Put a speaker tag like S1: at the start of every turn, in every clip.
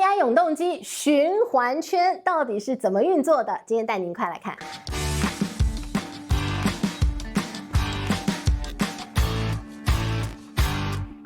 S1: AI 永动机循环圈到底是怎么运作的？今天带您快来看。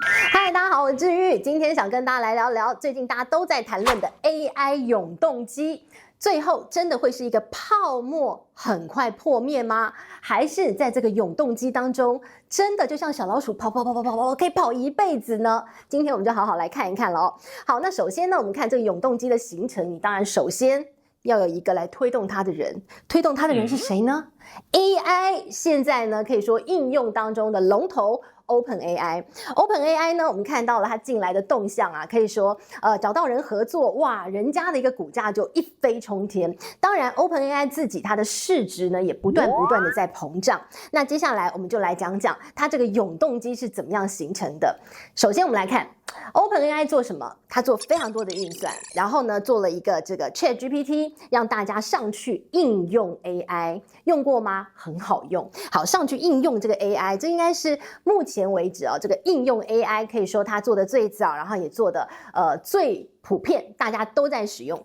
S1: 嗨，大家好，我是治愈，今天想跟大家来聊聊最近大家都在谈论的 AI 永动机。最后真的会是一个泡沫很快破灭吗？还是在这个永动机当中，真的就像小老鼠跑可以跑一辈子呢？今天我们就好好来看一看了哦。好，那首先呢，我们看这个永动机的形成，你当然首先要有一个来推动它的人，推动它的人是谁呢？AI 现在呢可以说应用当中的龙头。OpenAI 呢，我们看到了它进来的动向啊，可以说找到人合作，哇，人家的一个股价就一飞冲天。当然 ，OpenAI 自己它的市值呢也不断的在膨胀。那接下来我们就来讲讲它这个永动机是怎么样形成的。首先我们来看 OpenAI 做什么？它做非常多的运算，然后呢做了一个这个 ChatGPT， 让大家上去应用 AI， 用过吗？很好用。好，上去应用这个 AI， 这应该是目前为止这个应用 AI 可以说它做的最早，然后也做的最普遍，大家都在使用。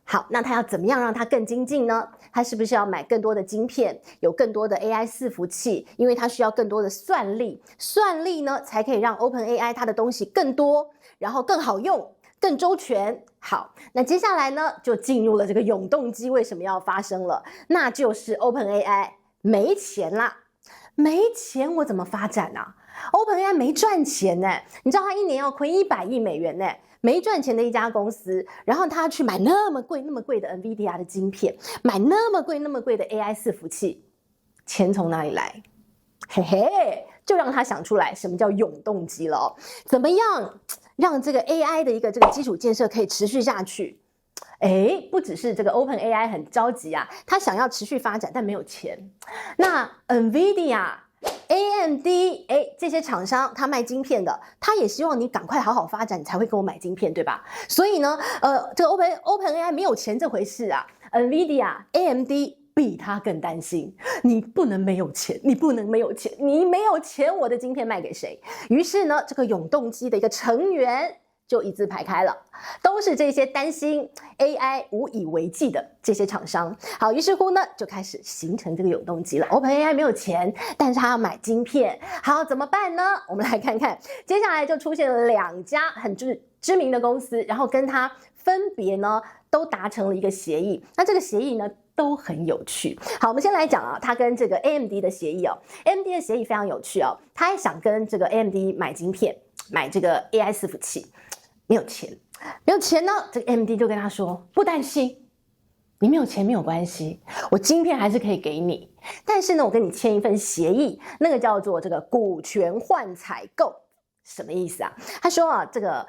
S1: 好，那它要怎么样让它更精进呢？它是不是要买更多的晶片，有更多的 AI 伺服器？因为它需要更多的算力，算力呢才可以让 OpenAI 它的东西更多，然后更好用，更周全。好，那接下来呢就进入了这个永动机为什么要发生了？那就是 OpenAI 没钱啦，没钱我怎么发展啊？OpenAI 没赚钱呢，你知道它一年要亏100亿美元呢，没赚钱的一家公司，然后他去买那么贵的 NVIDIA 的晶片，买那么贵的 AI 伺服器，钱从哪里来？嘿嘿，就让他想出来什么叫永动机了哦。怎么样让这个 AI 的一个这个基础建设可以持续下去？不只是这个 OpenAI 很着急啊，他想要持续发展，但没有钱。那 NVIDIA、AMD 这些厂商他卖晶片的，他也希望你赶快好好发展，你才会跟我买晶片，对吧？所以呢，这个 OpenAI 没有钱这回事啊 ，NVIDIA、AMD 比他更担心，你不能没有钱，你不能没有钱，你没有钱，我的晶片卖给谁？于是呢，这个永动机的一个成员就一字排开了，都是这些担心 AI 无以为继的这些厂商。好，于是乎呢，就开始形成这个永动机了。OpenAI 没有钱，但是他要买晶片，好，怎么办呢？我们来看看，接下来就出现了2家很知名的公司，然后跟他分别呢都达成了一个协议。那这个协议呢都很有趣。好，我们先来讲啊，他跟这个 AMD 的协议哦 ，AMD 的协议非常有趣哦，他也想跟这个 AMD 买晶片，买这个 AI 伺服器。没有钱呢，这个 AMD 就跟他说不担心，你没有钱没有关系，我晶片还是可以给你，但是呢我跟你签一份协议，那个叫做这个股权换采购。什么意思啊？他说啊，这个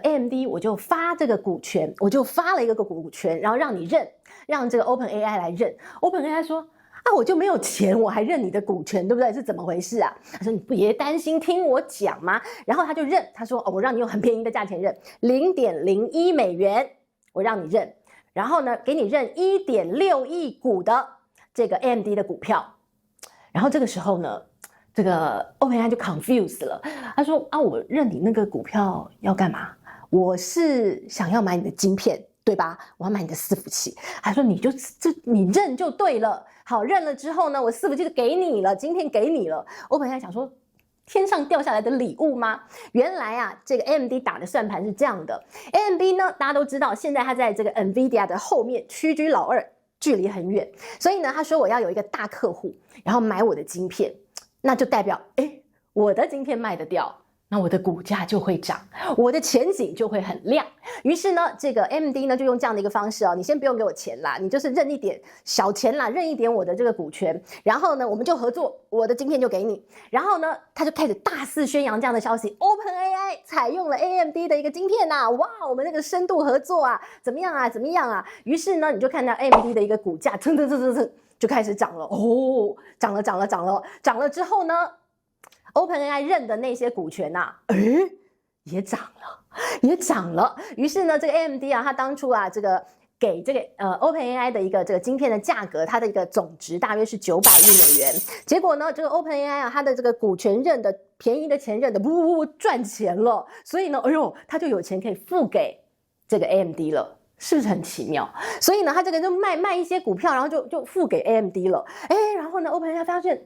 S1: AMD 我就发这个股权，我就发了一个股权，然后让你认，让这个 OpenAI 来认。OpenAI 说啊，我就没有钱，我还认你的股权，对不对？是怎么回事啊？他说你别担心，听我讲嘛。然后他就认，他说我让你用很便宜的价钱认0.01美元，我让你认，然后呢给你认1.6亿股的这个 AMD 的股票。然后这个时候呢，这个 OpenAI 就 confused 了，他说啊，我认你那个股票要干嘛？我是想要买你的晶片。对吧？我要买你的伺服器。他说你认就对了。好，认了之后呢，我伺服器就给你了，晶片给你了。OpenAI想说，天上掉下来的礼物吗？原来啊，这个 AMD 打的算盘是这样的。AMD 呢，大家都知道，现在它在这个 NVIDIA 的后面屈居老2，距离很远。所以呢，他说我要有一个大客户，然后买我的晶片，那就代表我的晶片卖得掉。那我的股价就会涨，我的前景就会很亮。于是呢，这个 AMD 呢就用这样的一个方式哦，你先不用给我钱啦，你就是认一点小钱啦，认一点我的这个股权，然后呢我们就合作，我的晶片就给你。然后呢，他就开始大肆宣扬这样的消息 ，OpenAI 采用了 AMD 的一个晶片呐，哇，我们那个深度合作啊，怎么样啊？于是呢，你就看到 AMD 的一个股价蹭就开始涨了，涨了之后呢，OpenAI 认的那些股权啊，也涨了。于是呢，这个 AMD 啊，它当初啊，这个给这个OpenAI 的一个这个晶片的价格，它的一个总值大约是900亿美元。结果呢，这个 OpenAI 啊，它的这个股权认的便宜的钱认的，赚钱了，所以呢，它就有钱可以付给这个 AMD 了。是不是很奇妙？所以呢，他这个就卖一些股票，然后就付给 AMD 了。然后呢 ，OpenAI 发现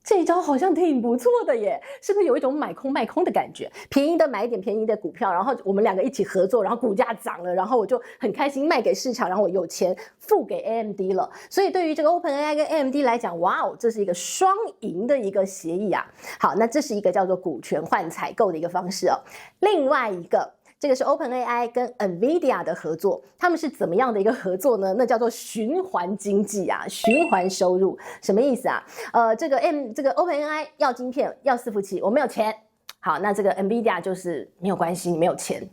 S1: 这一招好像挺不错的耶，是不是有一种买空卖空的感觉？便宜的买一点便宜的股票，然后我们两个一起合作，然后股价涨了，然后我就很开心卖给市场，然后我有钱付给 AMD 了。所以对于这个 OpenAI 跟 AMD 来讲，哇哦，这是一个双赢的一个协议啊。好，那这是一个叫做股权换采购的一个方式哦。另外一个。这个是 OpenAI 跟 NVIDIA 的合作，他们是怎么样的一个合作呢？那叫做循环经济啊，循环收入，什么意思啊？这个 OpenAI 要晶片，要伺服器，我没有钱。好，那这个 NVIDIA 就是没有关系，你没有钱，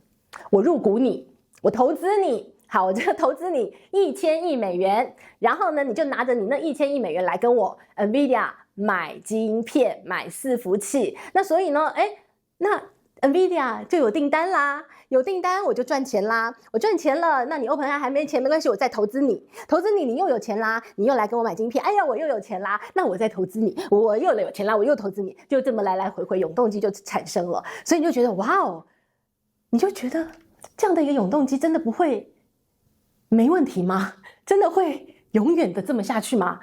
S1: 我入股你，我投资你。好，我就投资你1000亿美元，然后呢，你就拿着你那1000亿美元来跟我 NVIDIA 买晶片、买伺服器。那所以呢，那 NVIDIA 就有订单啦，有订单我就赚钱啦，我赚钱了，那你 OpenAI 还没钱没关系，我再投资你，投资你，你又有钱啦，你又来跟我买晶片，哎呀，我又有钱啦，那我再投资你，我又有钱啦，我又投资你，就这么来来回回，永动机就产生了，所以你就觉得哇哦，你就觉得这样的一个永动机真的不会没问题吗？真的会永远的这么下去吗？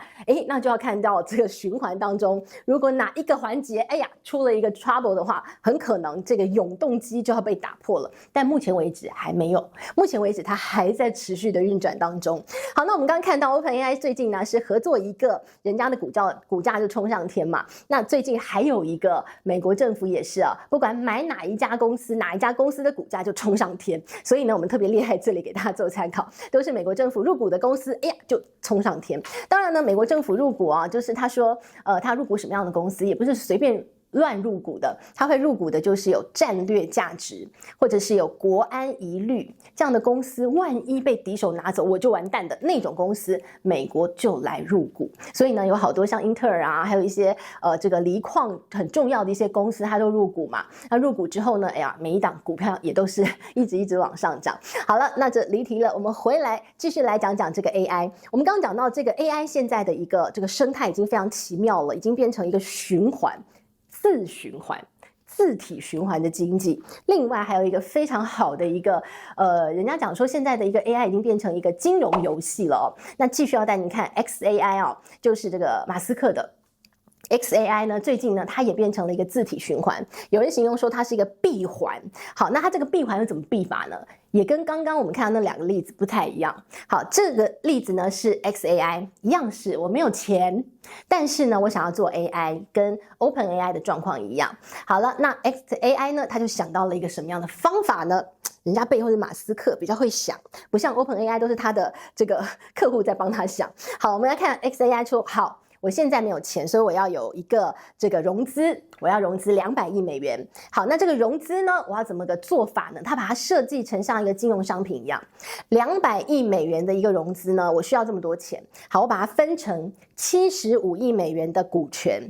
S1: 那就要看到这个循环当中，如果哪一个环节，出了一个 trouble 的话，很可能这个永动机就要被打破了。但目前为止还没有，目前为止它还在持续的运转当中。好，那我们刚刚看到 OpenAI 最近呢是合作一个人家的股价就冲上天嘛。那最近还有一个美国政府也是啊，不管买哪一家公司的股价就冲上天。所以呢，我们特别列在这里给大家做参考，都是美国政府入股的公司，就冲上天。当然呢，美国政府入股啊，就是他说，他入股什么样的公司，也不是随便乱入股的，他会入股的就是有战略价值，或者是有国安疑虑这样的公司，万一被敌手拿走，我就完蛋的那种公司，美国就来入股。所以呢，有好多像英特尔啊，还有一些这个锂矿很重要的一些公司，它都入股嘛。那入股之后呢，每一档股票也都是一直往上涨。好了，那这离题了，我们回来继续来讲讲这个 AI。我们刚刚讲到这个 AI 现在的一个这个生态已经非常奇妙了，已经变成一个循环。自循环、自体循环的经济。另外还有一个非常好的一个人家讲说现在的一个 AI 已经变成一个金融游戏了哦。那继续要带你看 XAI 哦，就是这个马斯克的。XAI 呢，最近呢，它也变成了一个自体循环。有人形容说它是一个闭环。好，那它这个闭环又怎么闭法呢？也跟刚刚我们看到那两个例子不太一样。好，这个例子呢是 XAI， 一样是我没有钱，但是呢，我想要做 AI， 跟 OpenAI 的状况一样。好了，那 XAI 呢，他就想到了一个什么样的方法呢？人家背后是马斯克，比较会想，不像 OpenAI 都是他的这个客户在帮他想。好，我们来看 XAI 说好。我现在没有钱，所以我要有一个这个融资，我要融资200亿美元。好，那这个融资呢，我要怎么个做法呢？它把它设计成像一个金融商品一样，200亿美元的一个融资呢，我需要这么多钱。好，我把它分成75亿美元的股权。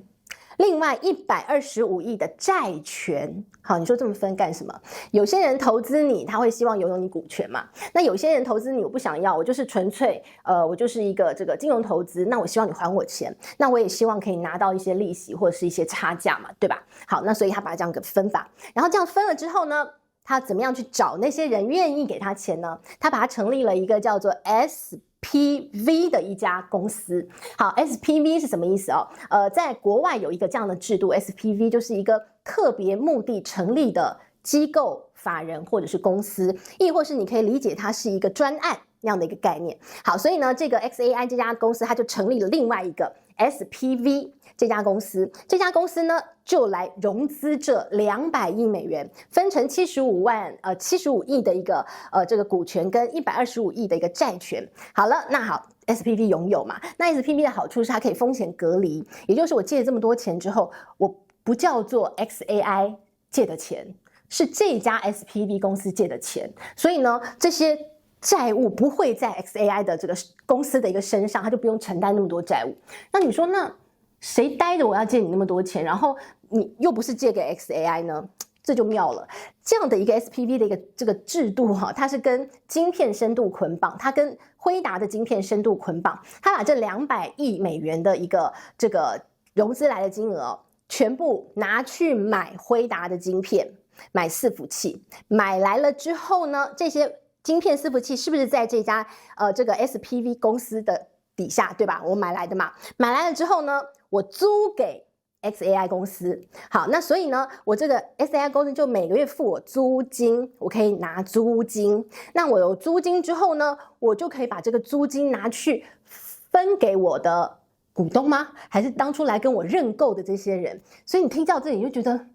S1: 另外125亿的债权。好，你说这么分干什么？有些人投资你，他会希望拥有你股权嘛？那有些人投资你，我不想要，我就是纯粹我就是一个这个金融投资，那我希望你还我钱，那我也希望可以拿到一些利息或者是一些差价嘛，对吧？好，那所以他把它这样个分法，然后这样分了之后呢，他怎么样去找那些人愿意给他钱呢？他把它成立了一个叫做 SPV 的一家公司。好 ，SPV 是什么意思哦？在国外有一个这样的制度 ，SPV 就是一个特别目的成立的机构、法人或者是公司，亦或是你可以理解它是一个专案那样的一个概念。好，所以呢，这个 XAI 这家公司它就成立了另外一个 SPV 这家公司。这家公司呢，就来融资这200亿美元，分成75亿的一个这个股权跟125亿的一个债权。好了，那好。SPV 拥有嘛？那 SPV 的好处是它可以风险隔离，也就是我借了这么多钱之后，我不叫做 XAI 借的钱，是这家 SPV 公司借的钱，所以呢，这些债务不会在 XAI 的这个公司的一个身上，他就不用承担那么多债务。那你说，那谁待着我要借你那么多钱，然后你又不是借给 XAI 呢？这就妙了，这样的一个 SPV 的一个这个制度哈，它是跟晶片深度捆绑，它跟辉达的晶片深度捆绑，它把这200亿美元的一个这个融资来的金额，全部拿去买辉达的晶片，买伺服器，买来了之后呢，这些晶片伺服器是不是在这家这个 SPV 公司的底下，对吧？我买来的嘛，买来了之后呢，我租给 XAI 公司。好，那所以呢，我这个 XAI 公司就每个月付我租金，我可以拿租金。那我有租金之后呢，我就可以把这个租金拿去分给我的股东吗？还是当初来跟我认购的这些人？所以你听到这里就觉得，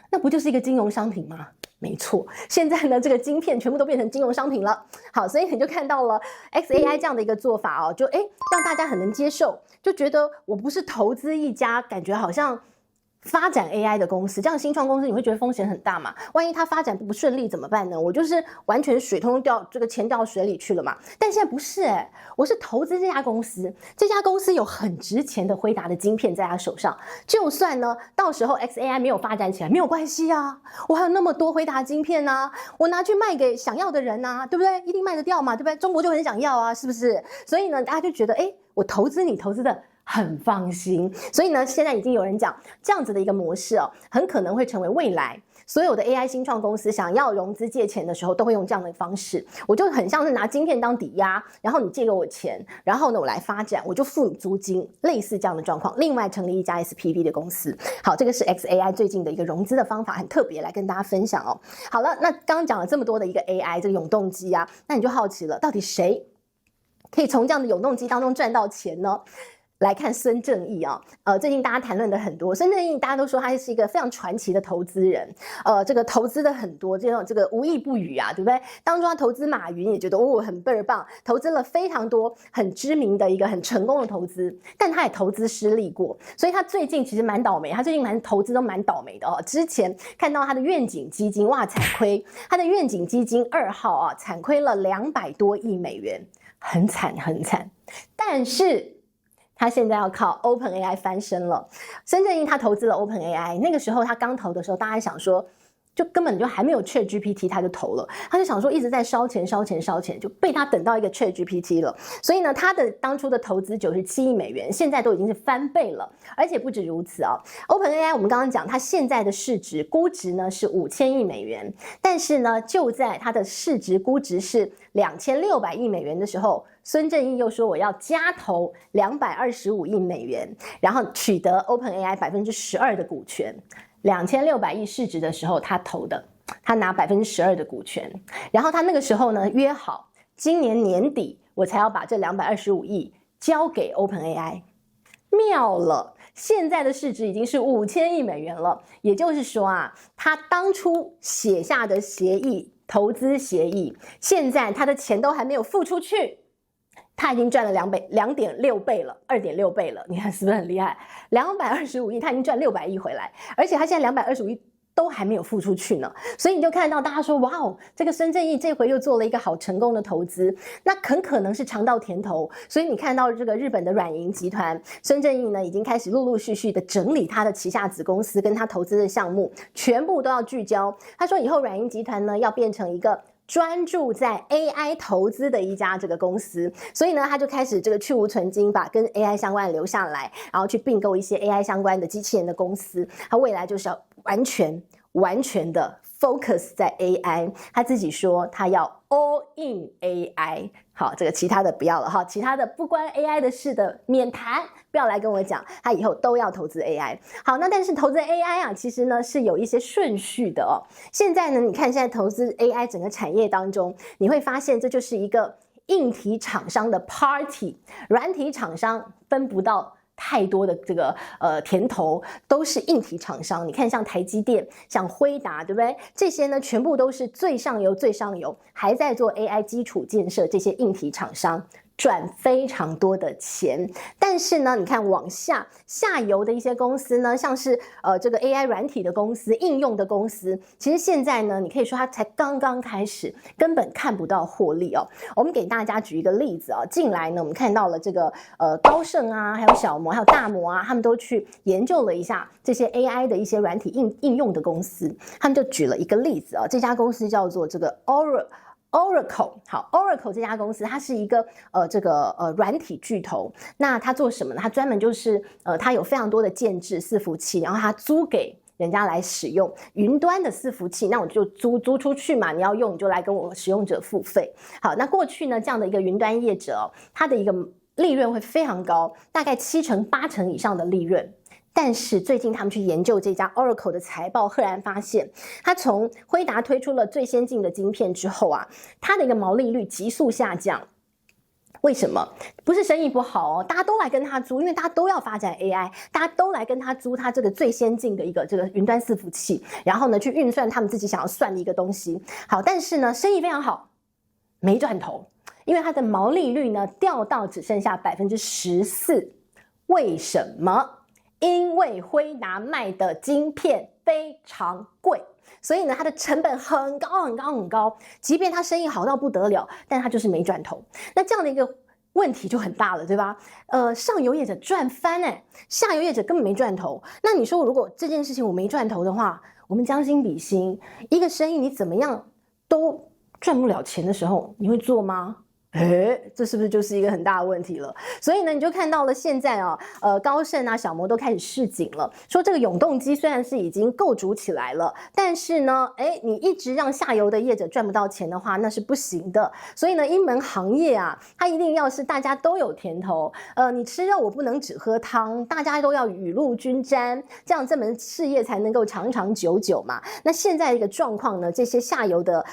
S1: 那不就是一个金融商品吗？没错，现在呢，这个晶片全部都变成金融商品了。好，所以你就看到了 XAI 这样的一个做法哦，就让大家很能接受，就觉得我不是投资一家感觉好像发展 AI 的公司，这样新创公司你会觉得风险很大嘛？万一它发展不顺利怎么办呢？我就是完全水通掉这个钱掉水里去了嘛。但现在不是我是投资这家公司，这家公司有很值钱的辉达的晶片在他手上，就算呢到时候 XAI 没有发展起来没有关系啊，我还有那么多辉达晶片啊，我拿去卖给想要的人啊，对不对？一定卖得掉嘛，对不对？中国就很想要啊，是不是？所以呢，大家就觉得我投资你投资的很放心，所以呢，现在已经有人讲这样子的一个模式很可能会成为未来所有的 AI 新创公司想要融资借钱的时候都会用这样的方式。我就很像是拿晶片当抵押，然后你借给我钱，然后呢我来发展，我就付你租金，类似这样的状况。另外成立一家 SPV 的公司。好，这个是 XAI 最近的一个融资的方法，很特别，来跟大家分享哦。好了，那刚刚讲了这么多的一个 AI 这个永动机啊，那你就好奇了，到底谁可以从这样的永动机当中赚到钱呢？来看孙正义最近大家谈论的很多，孙正义大家都说他是一个非常传奇的投资人，这个投资的很多，这个无一不语啊，对不对？当中他投资马云也觉得很倍儿棒，投资了非常多很知名的一个很成功的投资，但他也投资失利过，所以他最近其实蛮倒霉，他最近投资都蛮倒霉的之前看到他的愿景基金惨亏，他的愿景基金2号惨亏了200多亿美元，很惨很惨，但是他现在要靠 OpenAI 翻身了。孙正义他投资了 OpenAI， 那个时候他刚投的时候，大家想说，就根本就还没有 ChatGPT 他就投了，他就想说一直在烧钱，就被他等到一个 ChatGPT 了。所以呢，他的当初的投资97亿美元，现在都已经是翻倍了。而且不止如此OpenAI 我们刚刚讲，它现在的市值估值呢是5000亿美元，但是呢，就在它的市值估值是2600亿美元的时候，孙正义又说我要加投225亿美元，然后取得 OpenAI 12%的股权。2600亿市值的时候他投的，他拿12%的股权，然后他那个时候呢约好今年年底我才要把这225亿交给 OpenAI。 妙了，现在的市值已经是5000亿美元了，也就是说他当初写下的协议，投资协议，现在他的钱都还没有付出去，他已经赚了2.6倍了，2.6倍了，你看是不是很厉害？225亿他已经赚600亿回来，而且他现在225亿都还没有付出去呢，所以你就看到大家说，哇哦，这个孙正义这回又做了一个好成功的投资，那很可能是尝到甜头。所以你看到这个日本的软银集团，孙正义呢已经开始陆陆续续的整理他的旗下子公司跟他投资的项目，全部都要聚焦。他说以后软银集团呢要变成一个专注在 AI 投资的一家这个公司，所以呢，他就开始这个去无存菁，把跟 AI 相关的留下来，然后去并购一些 AI 相关的机器人的公司。他未来就是要完全的 focus 在 AI， 他自己说他要 all in AI。好，这个其他的不要了哈，其他的不关 AI 的事的免谈，不要来跟我讲，他以后都要投资 AI。好，那但是投资 AI 其实呢是有一些顺序的现在呢，你看现在投资 AI 整个产业当中，你会发现这就是一个硬体厂商的 party， 软体厂商分不到太多的这个甜头，都是硬体厂商。你看像台积电，像辉达，对不对？这些呢全部都是最上游还在做 AI 基础建设，这些硬体厂商赚非常多的钱。但是呢，你看往下游的一些公司呢，像是这个 AI 软体的公司、应用的公司，其实现在呢，你可以说它才刚刚开始，根本看不到获利我们给大家举一个例子近来呢，我们看到了这个高盛还有小摩还有大摩他们都去研究了一下这些 AI 的一些软体应用的公司，他们就举了一个例子这家公司叫做这个 Oracle。 好 Oracle 这家公司它是一个软体巨头，那它做什么呢？它专门就是它有非常多的建制伺服器，然后它租给人家来使用云端的伺服器，那我就租出去嘛，你要用你就来跟我使用者付费。好，那过去呢，这样的一个云端业者它的一个利润会非常高，大概7成8成以上的利润。但是最近他们去研究这家 Oracle 的财报，赫然发现，它从辉达推出了最先进的晶片之后啊，它的一个毛利率急速下降。为什么？不是生意不好哦，大家都来跟他租，因为大家都要发展 AI， 大家都来跟他租他这个最先进的一个这个云端伺服器，然后呢去运算他们自己想要算的一个东西。好，但是呢生意非常好，没赚头，因为它的毛利率呢掉到只剩下14%。为什么？因为辉达卖的晶片非常贵。所以呢，它的成本很高很高很高，即便它生意好到不得了，但它就是没赚头。那这样的一个问题就很大了，对吧？上游业者赚翻下游业者根本没赚头。那你说，如果这件事情我没赚头的话，我们将心比心，一个生意你怎么样都赚不了钱的时候，你会做吗？这是不是就是一个很大的问题了？所以呢，你就看到了现在高盛啊、小摩都开始示警了，说这个永动机虽然是已经构筑起来了，但是呢，你一直让下游的业者赚不到钱的话，那是不行的。所以呢，一门行业啊，它一定要是大家都有甜头。你吃肉我不能只喝汤，大家都要雨露均沾，这样这门事业才能够长长久久嘛。那现在一个状况呢，这些下游的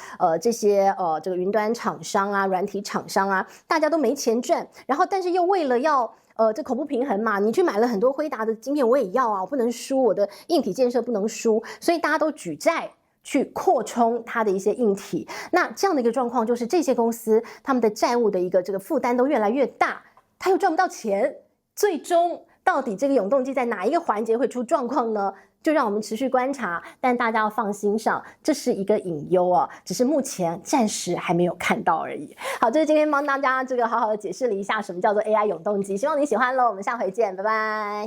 S1: 这个云端厂商啊、软体厂商啊，大家都没钱赚，然后但是又为了要这口不平衡嘛，你去买了很多辉达的晶片，我也要啊，我不能输，我的硬体建设不能输，所以大家都举债去扩充它的一些硬体。那这样的一个状况，就是这些公司他们的债务的一个这个负担都越来越大，他又赚不到钱，最终到底这个永动机在哪一个环节会出状况呢？就让我们持续观察，但大家要放心上，这是一个隐忧哦，只是目前暂时还没有看到而已。好，这是今天帮大家这个好好的解释了一下什么叫做 AI 永动机，希望你喜欢喽，我们下回见，拜拜。